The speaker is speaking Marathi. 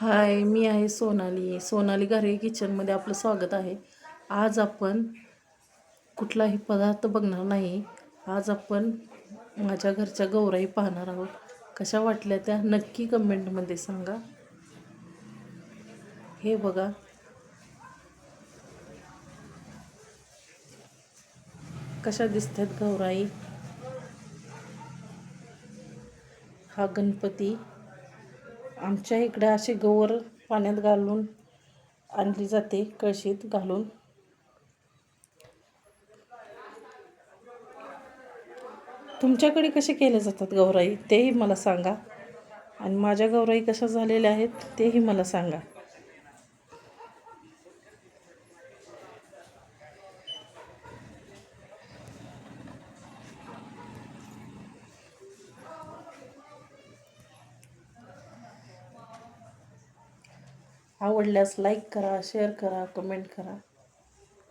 हाय, मी आहे सोनाली. सोनाली घारे किचनमध्ये आपलं स्वागत आहे. आज आपण कुठलाही पदार्थ बघणार नाही. आज आपण माझ्या घरच्या गौराई पाहणार आहोत. कशा वाटल्या त्या नक्की कमेंटमध्ये सांगा. हे बघा, कशा दिसतात गौराई. हा गणपती. आमच्या इकडे असे गौर पाण्यात घालून आणली जाते, कळशीत घालून. तुमच्याकडे कसे केले जातात गौराई तेही मला सांगा, आणि माझ्या गौराई कशा झालेल्या आहेत तेही मला सांगा. आवडल्यास लाईक करा, शेअर करा, कमेंट करा.